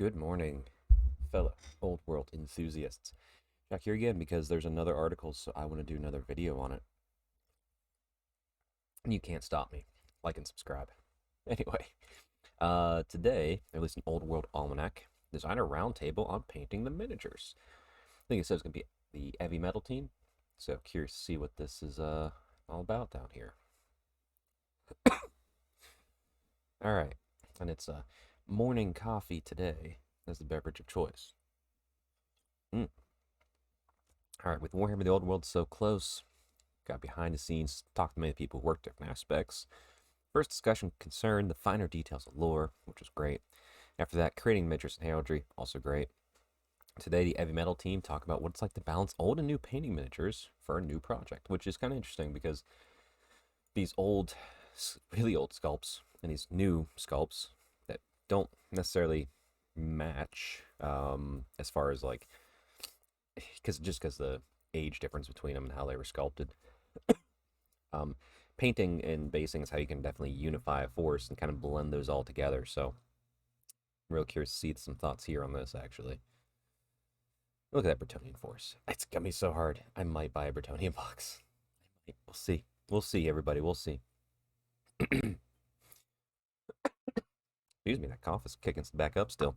Good morning, fellow old world enthusiasts. Jack here again because there's another article, so I want to do another video on it. And you can't stop me. Like and subscribe. Anyway, today there is an old world almanac, designer roundtable on painting the miniatures. I think it says it's gonna be the heavy metal team, so curious to see what this is all about down here. All right, and it's morning coffee today as the beverage of choice. Mm. All right, with Warhammer the Old World so close, got behind the scenes, talked to many people who worked different aspects. First discussion concerned the finer details of lore, which was great. After that, creating miniatures and heraldry, also great. Today, the heavy metal team talk about what it's like to balance old and new painting miniatures for a new project, which is kind of interesting because these old, really old sculpts and these new sculpts that don't necessarily match as far as like because the age difference between them and how they were sculpted. Um, Painting and basing is how you can definitely unify a force and kind of blend those all together. So, I'm real curious to see some thoughts here on this. Actually, look at that Bretonian force. It's got me so hard. I might buy a Bretonian box. We'll see. We'll see, everybody. We'll see. Excuse me, that cough is kicking back up still.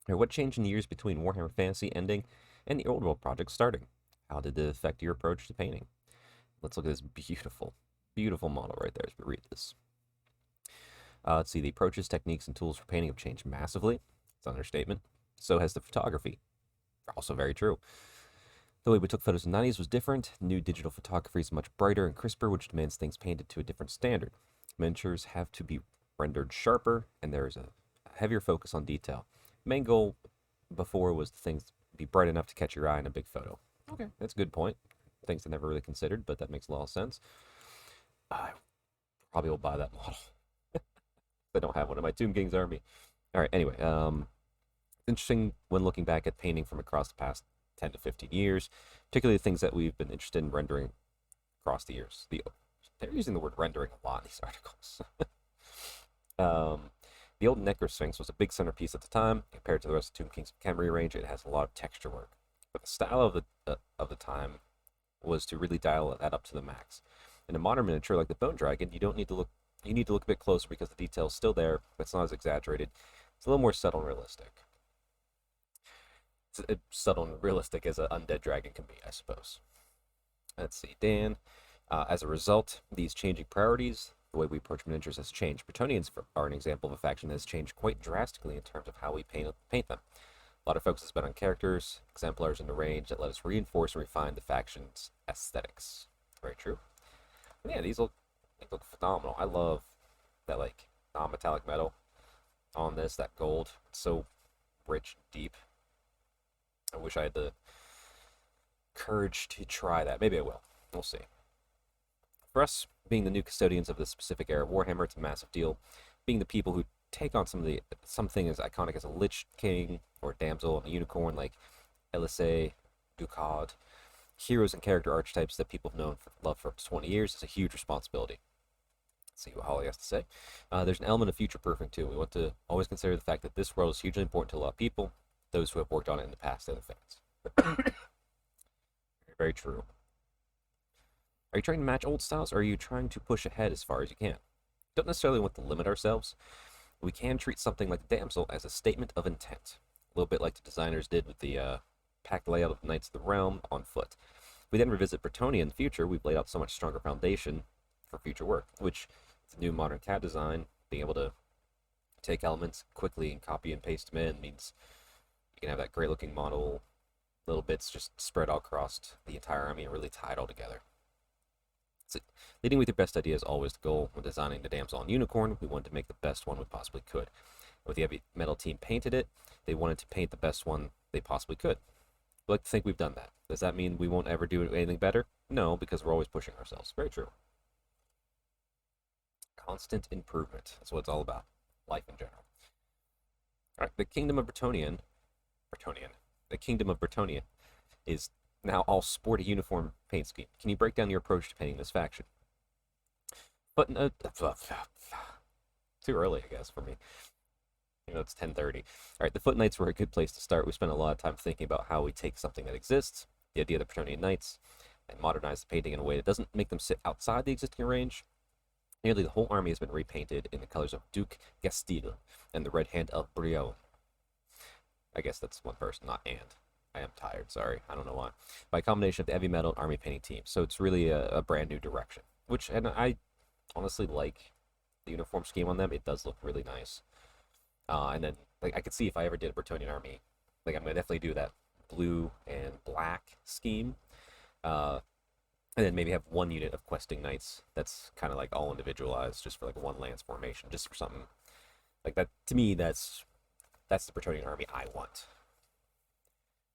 What changed in the years between Warhammer Fantasy ending and the Old World project starting? How did it affect your approach to painting? Let's look at this beautiful, beautiful model right there as we read this. Let's see, the approaches, techniques, and tools for painting have changed massively. It's an understatement. So has the photography. Also very true. The way we took photos in the 90s was different. New digital photography is much brighter and crisper, which demands things painted to a different standard. Miniatures have to be rendered sharper, and there is a heavier focus on detail. Main goal before was the things be bright enough to catch your eye in a big photo. Okay, that's a good point. Things I never really considered, but that makes a lot of sense. I probably will buy that model. I don't have one in my Tomb King's army. All right, anyway, interesting when looking back at painting from across the past 10 to 15 years, particularly the things that we've been interested in rendering across the years. They're using the word rendering a lot in these articles. The old Necro Sphinx was a big centerpiece at the time. Compared to the rest of Tomb King's Khemri range, it has a lot of texture work. But the style of the time was to really dial that up to the max. In a modern miniature like the Bone Dragon, you don't need to look. You need to look a bit closer because the detail's still there, but it's not as exaggerated. It's a little more subtle and realistic. It's as subtle and realistic as an undead dragon can be, I suppose. Let's see, Dan. As a result, these changing priorities, the way we approach miniatures has changed. Bretonians are an example of a faction that has changed quite drastically in terms of how we paint them. A lot of focus has been on characters, exemplars in the range that let us reinforce and refine the faction's aesthetics. Very true. But yeah, these look phenomenal. I love that like non-metallic metal on this, that gold. It's so rich, deep. I wish I had the courage to try that. Maybe I will. We'll see. For us, being the new custodians of this specific era of Warhammer, it's a massive deal. Being the people who take on something as iconic as a Lich King or a Damsel and a Unicorn like Elise, Ducad, heroes and character archetypes that people have known for love for 20 years is a huge responsibility. Let's see what Holly has to say. There's an element of future proofing too. We want to always consider the fact that this world is hugely important to a lot of people, those who have worked on it in the past and the fans. Very true. Are you trying to match old styles, or are you trying to push ahead as far as you can? Don't necessarily want to limit ourselves. We can treat something like the Damsel as a statement of intent, a little bit like the designers did with the packed layout of Knights of the Realm on foot. If we then revisit Bretonia in the future, we've laid out so much stronger foundation for future work, which the new modern CAD design, being able to take elements quickly and copy and paste them in means you can have that great looking model, little bits just spread all across the entire army and really tie it all together. So, leading with your best idea is always the goal. When designing the Damsel and Unicorn, we wanted to make the best one we possibly could. When the heavy metal team painted it, they wanted to paint the best one they possibly could. We like to think we've done that. Does that mean we won't ever do anything better? No, because we're always pushing ourselves. Very true. Constant improvement. That's what it's all about. Life in general. All right, the Kingdom of the Kingdom of Bretonia is now all sport a uniform paint scheme. Can you break down your approach to painting this faction? But too early, I guess, for me. It's 10:30. All right, the Foot Knights were a good place to start. We spent a lot of time thinking about how we take something that exists, the idea of the Bretonnian Knights, and modernize the painting in a way that doesn't make them sit outside the existing range. Nearly the whole army has been repainted in the colors of Duke Gastil and the Red Hand of Brion. I guess that's one person, not and. I am tired, sorry. I don't know why. By a combination of the heavy metal and army painting team. So it's really a brand new direction. And I honestly like the uniform scheme on them. It does look really nice. And then, like, I could see if I ever did a Bretonnian army, like, I'm going to definitely do that blue and black scheme. Uh, and then maybe have one unit of questing knights that's kind of like all individualized, just for like one lance formation, just for something like that. To me, that's the Bretonnian army I want.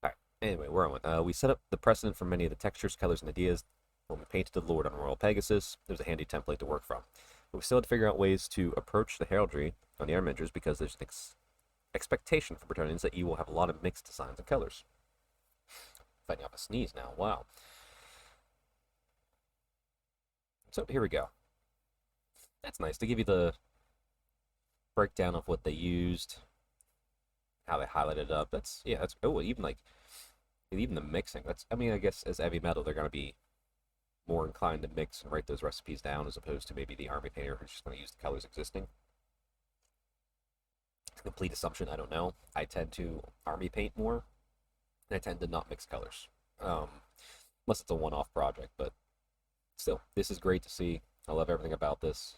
All right. Anyway, where I went. We set up the precedent for many of the textures, colors, and ideas when we painted the Lord on Royal Pegasus. There's a handy template to work from. But we still had to figure out ways to approach the heraldry on the armigers because there's an expectation for Bretonnians that you will have a lot of mixed designs and colors. Fighting off a sneeze now. Wow. So here we go. That's nice to give you the breakdown of what they used, how they highlighted it up. That's even the mixing. I mean, I guess as heavy metal, they're gonna be more inclined to mix and write those recipes down as opposed to maybe the army painter who's just gonna use the colors existing. Complete assumption, I don't know. I tend to army paint more, and I tend to not mix colors, unless it's a one-off project. But still, this is great to see. I love everything about this.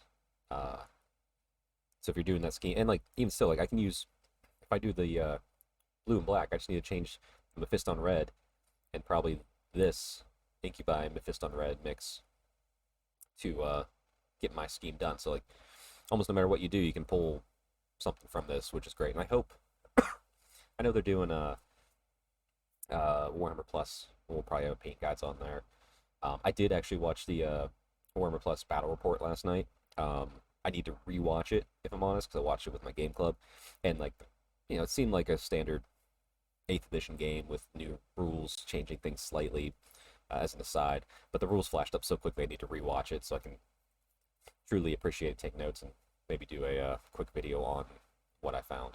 So if you're doing that scheme, and like even still, like I can use, if I do the blue and black, I just need to change Mephiston red and probably this Incubi Mephiston red mix to get my scheme done. So like almost no matter what you do, you can pull something from this, which is great. And I hope, I know they're doing Warhammer Plus. We'll probably have paint guides on there. I did actually watch the Warhammer Plus battle report last night. I need to rewatch it if I'm honest, because I watched it with my game club, and like, it seemed like a standard 8th edition game with new rules, changing things slightly as an aside. But the rules flashed up so quickly, I need to rewatch it so I can truly appreciate it, take notes, and maybe do a quick video on what I found.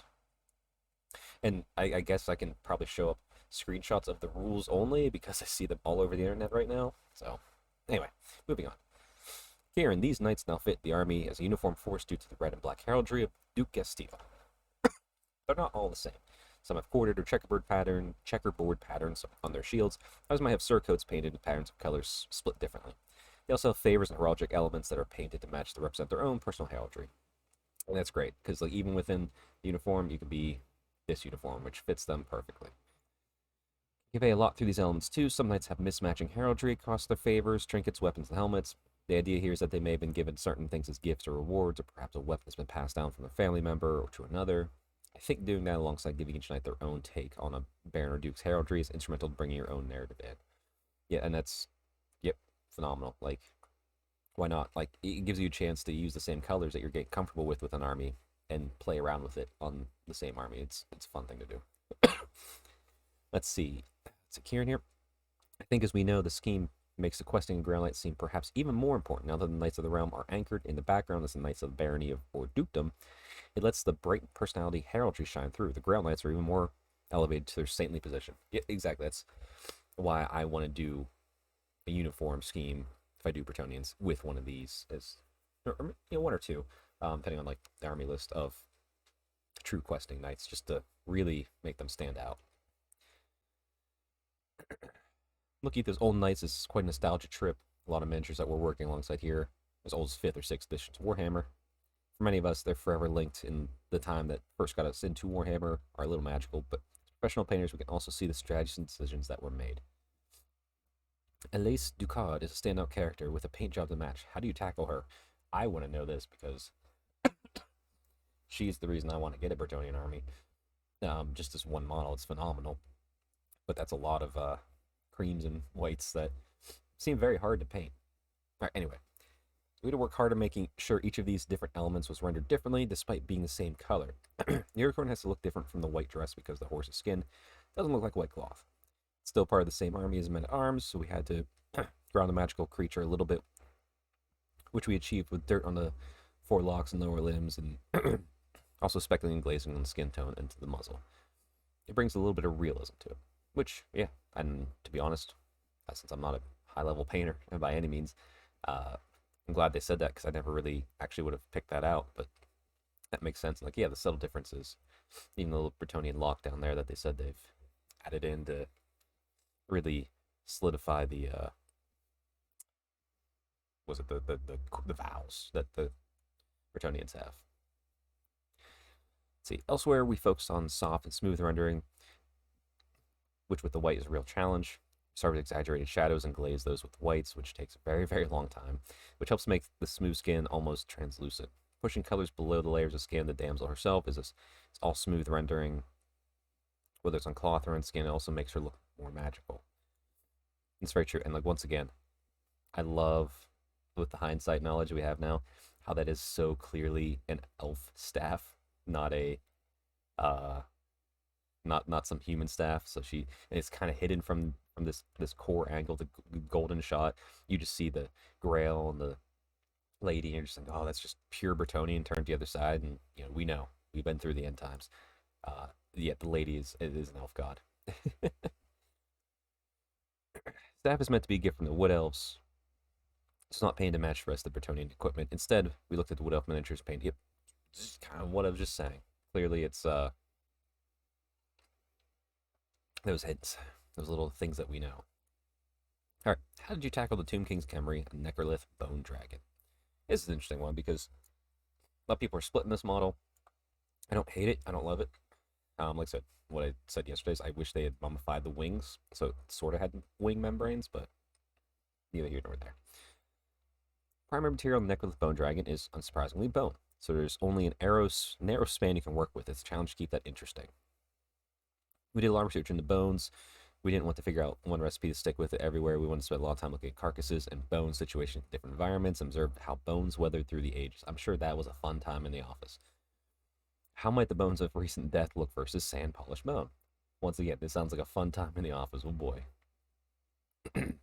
And I guess I can probably show up screenshots of the rules only because I see them all over the internet right now. So, anyway, moving on. Kieran, these knights now fit the army as a uniform force due to the red and black heraldry of Duke Gastil. They're not all the same. Some have corded or checkerboard patterns on their shields. Others might have surcoats painted with patterns of colors split differently. They also have favors and heraldic elements that are painted to match to represent their own personal heraldry. And that's great, because like even within the uniform, you can be this uniform, which fits them perfectly. You pay a lot through these elements too. Some knights have mismatching heraldry across their favors, trinkets, weapons, and helmets. The idea here is that they may have been given certain things as gifts or rewards, or perhaps a weapon has been passed down from a family member or to another. I think doing that alongside giving each knight their own take on a Baron or Duke's heraldry is instrumental to bringing your own narrative in. Yeah, and that's, yep, phenomenal. Like, why not? Like, it gives you a chance to use the same colors that you're getting comfortable with an army and play around with it on the same army. It's a fun thing to do. Let's see. It's Kieran here. I think, as we know, the scheme makes the questing and Grail Knights seem perhaps even more important now that the Knights of the Realm are anchored in the background as the Knights of the Barony or Dukedom. It lets the bright personality heraldry shine through. The Grail Knights are even more elevated to their saintly position. Yeah, exactly. That's why I want to do a uniform scheme if I do Bretonnians with one of these, as one or two, depending on like the army list of true questing knights, just to really make them stand out. Looking at those old knights is quite a nostalgia trip. A lot of miniatures that we're working alongside here, as old as 5th or 6th editions Warhammer. For many of us, they're forever linked in the time that first got us into Warhammer, are a little magical, but as professional painters, we can also see the strategies and decisions that were made. Elise Ducard is a standout character with a paint job to match. How do you tackle her? I want to know this because she's the reason I want to get a Bretonnian army. Just as one model, it's phenomenal. But that's a lot of creams and whites that seem very hard to paint. All right, anyway, we had to work hard on making sure each of these different elements was rendered differently despite being the same color. The unicorn has to look different from the white dress because the horse's skin doesn't look like white cloth. It's still part of the same army as men-at-arms, so we had to ground the magical creature a little bit, which we achieved with dirt on the forelocks and lower limbs and Also speckling and glazing on the skin tone and to the muzzle. It brings a little bit of realism to it, which, yeah, and to be honest, since I'm not a high-level painter by any means, I'm glad they said that because I never really actually would have picked that out, but that makes sense. Like, yeah, the subtle differences, even the little Bretonian lock down there that they said they've added in to really solidify the was it the vowels that the Bretonians have. Let's see, elsewhere we focus on soft and smooth rendering, which with the white is a real challenge. Start with exaggerated shadows and glaze those with whites, which takes a very, very long time, which helps make the smooth skin almost translucent. Pushing colors below the layers of skin, the damsel herself it's all smooth rendering, whether it's on cloth or on skin. It also makes her look more magical. It's very true. And like once again, I love with the hindsight knowledge we have now how that is so clearly an elf staff, not a not some human staff. So and it's kind of hidden from this core angle, the golden shot. You just see the Grail and the lady, and you're just like, oh, that's just pure Bretonian. Turn to the other side, and we know we've been through the end times. Yet the lady is an elf god. Staff is meant to be a gift from the wood elves. It's not painted to match the rest of the Bretonian equipment. Instead, we looked at the wood elf miniatures paint. Yep, just kind of what I was just saying. Clearly, it's those hints, those little things that we know. All right, how did you tackle the Tomb King's Khemri and Necrolith Bone Dragon? This is an interesting one because a lot of people are splitting this model. I don't hate it. I don't love it. Like I said, what I said yesterday is I wish they had mummified the wings, so it sort of had wing membranes, but neither here nor there. Primary material on the Necrolith Bone Dragon is, unsurprisingly, bone. So there's only an narrow span you can work with. It's a challenge to keep that interesting. We did a lot of research into bones. We didn't want to figure out one recipe to stick with it everywhere. We wanted to spend a lot of time looking at carcasses and bone situations in different environments, observe how bones weathered through the ages. I'm sure that was a fun time in the office. How might the bones of recent death look versus sand-polished bone? Once again, this sounds like a fun time in the office. Oh boy. It's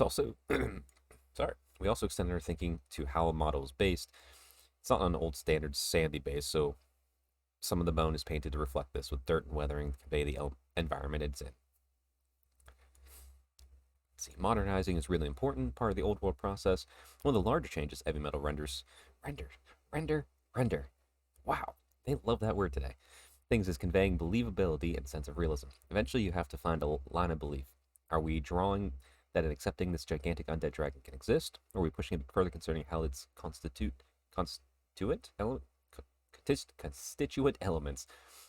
also, sorry, we also extended our thinking to how a model is based. It's not on an old standard sandy base, so some of the bone is painted to reflect this with dirt and weathering to convey the environment it's in. Let's see, modernizing is really important, part of the old world process. One of the larger changes heavy metal render. Wow, they love that word today. Things is conveying believability and sense of realism. Eventually, you have to find a line of belief. Are we drawing that and accepting this gigantic undead dragon can exist, or are we pushing it further concerning how its constituent elements,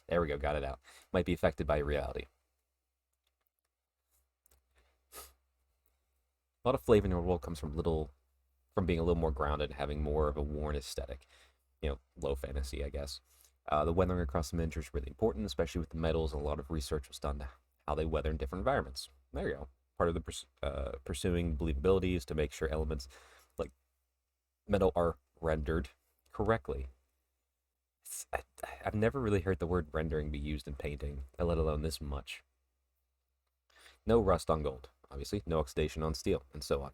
there we go, got it out, might be affected by reality? A lot of flavor in the world comes from being a little more grounded, having more of a worn aesthetic. Low fantasy, I guess. The weathering across the miniature is really important, especially with the metals, and a lot of research was done to how they weather in different environments. There you go. Part of the pursuing believability is to make sure elements like metal are rendered correctly. I've never really heard the word rendering be used in painting, let alone this much. No rust on gold, obviously, no oxidation on steel, and so on.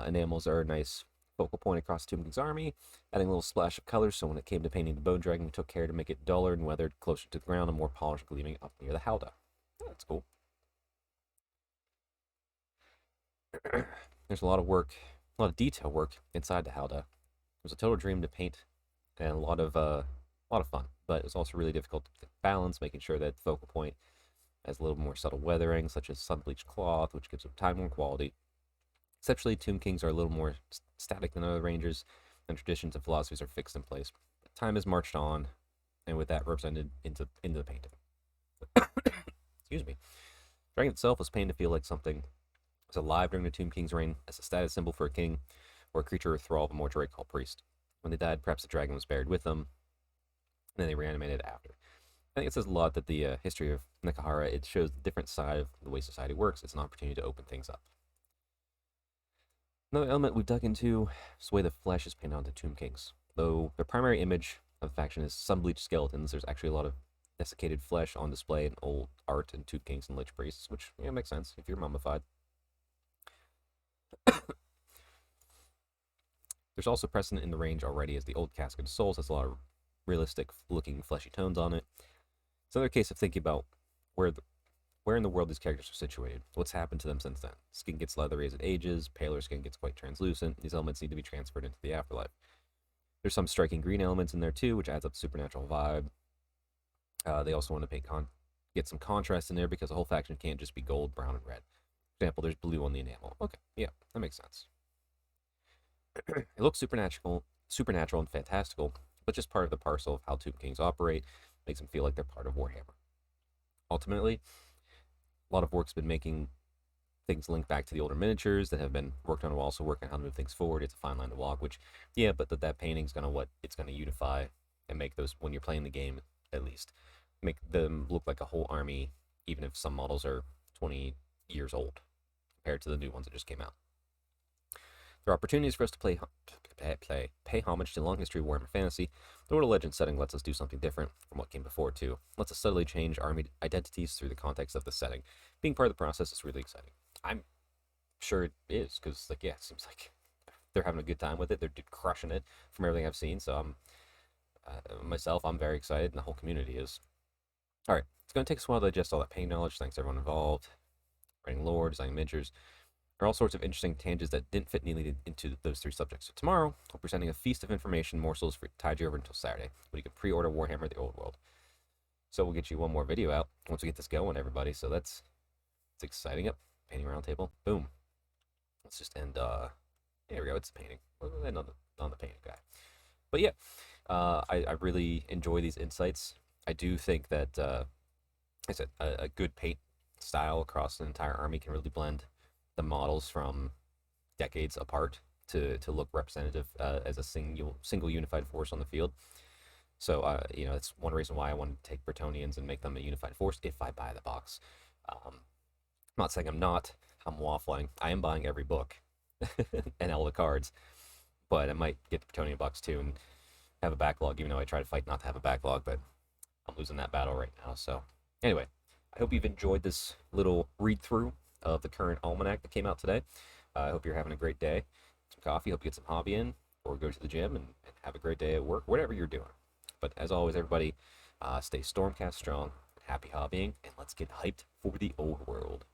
Enamels are a nice focal point across Tomb King's army, adding a little splash of color, so when it came to painting the Bone Dragon, we took care to make it duller and weathered closer to the ground and more polished, gleaming up near the howdah. That's cool. There's a lot of detail work inside the howdah. It was a total dream to paint, and a lot of fun. But it was also really difficult to balance, making sure that the focal point has a little more subtle weathering, such as sun-bleached cloth, which gives it time-worn quality. Exceptionally, Tomb Kings are a little more static than other ranges, and traditions and philosophies are fixed in place. But time has marched on, and with that represented into the painting. Excuse me. The dragon itself was painted to feel like something was alive during the Tomb King's reign, as a status symbol for a king, or a creature or thrall of a mortuary called priest. When they died, perhaps the dragon was buried with them, and then they reanimated after. I think it says a lot that the history of Nekahara, it shows the different side of the way society works. It's an opportunity to open things up. Another element we've dug into is the way the flesh is painted onto Tomb Kings. Though their primary image of the faction is sun-bleached skeletons, there's actually a lot of desiccated flesh on display in old art and Tomb Kings and Lich Priests, which makes sense if you're mummified. There's There's also precedent in the range already, as the old Casket of Souls has a lot of realistic looking fleshy tones on it. It's another case of thinking about where in the world these characters are situated. What's happened to them since then? Skin gets leathery as it ages, paler skin gets quite translucent. These elements need to be transferred into the afterlife. There's some striking green elements in there too, which adds up supernatural vibe. They also want to get some contrast in there, because the whole faction can't just be gold, brown, and red. For example, there's blue on the enamel. Okay, yeah, that makes sense. It looks supernatural and fantastical, but just part of the parcel of how Tomb Kings operate. Makes them feel like they're part of Warhammer. Ultimately, a lot of work's been making things link back to the older miniatures that have been worked on, while also working on how to move things forward. It's a fine line to walk, which, yeah, but that painting's it's gonna unify and make those, when you're playing the game, at least, make them look like a whole army, even if some models are 20 years old compared to the new ones that just came out. There are opportunities for us to pay homage to the long history of Warhammer Fantasy. The World of Legends setting lets us do something different from what came before, too. Lets us subtly change army identities through the context of the setting. Being part of the process is really exciting. I'm sure it is, because, like, yeah, it seems like they're having a good time with it. They're crushing it from everything I've seen, so I'm very excited, and the whole community is. Alright, it's going to take us a while to digest all that pain knowledge. Thanks everyone involved. Writing lore, designing miniatures. There are all sorts of interesting tangents that didn't fit neatly into those three subjects. So tomorrow, we're presenting a feast of information morsels for tide you over until Saturday, when you can pre-order Warhammer: The Old World. So we'll get you one more video out once we get this going, everybody. So it's exciting. Up, painting round table. Boom. Let's just end. There we go. It's a painting. We'll end on the painting guy. But yeah, I really enjoy these insights. I do think that, like I said, a good paint style across an entire army can really blend the models from decades apart to look representative as a single unified force on the field. So, that's one reason why I want to take Bretonnians and make them a unified force if I buy the box. I'm not saying I'm not. I'm waffling. I am buying every book and all the cards, but I might get the Bretonnian box too and have a backlog, even though I try to fight not to have a backlog, but I'm losing that battle right now. So, anyway, I hope you've enjoyed this little read-through of the current almanac that came out today. I hope you're having a great day. Some coffee, hope you get some hobby in, or go to the gym and have a great day at work, whatever you're doing. But as always, everybody, stay Stormcast strong, happy hobbying, and let's get hyped for the old world.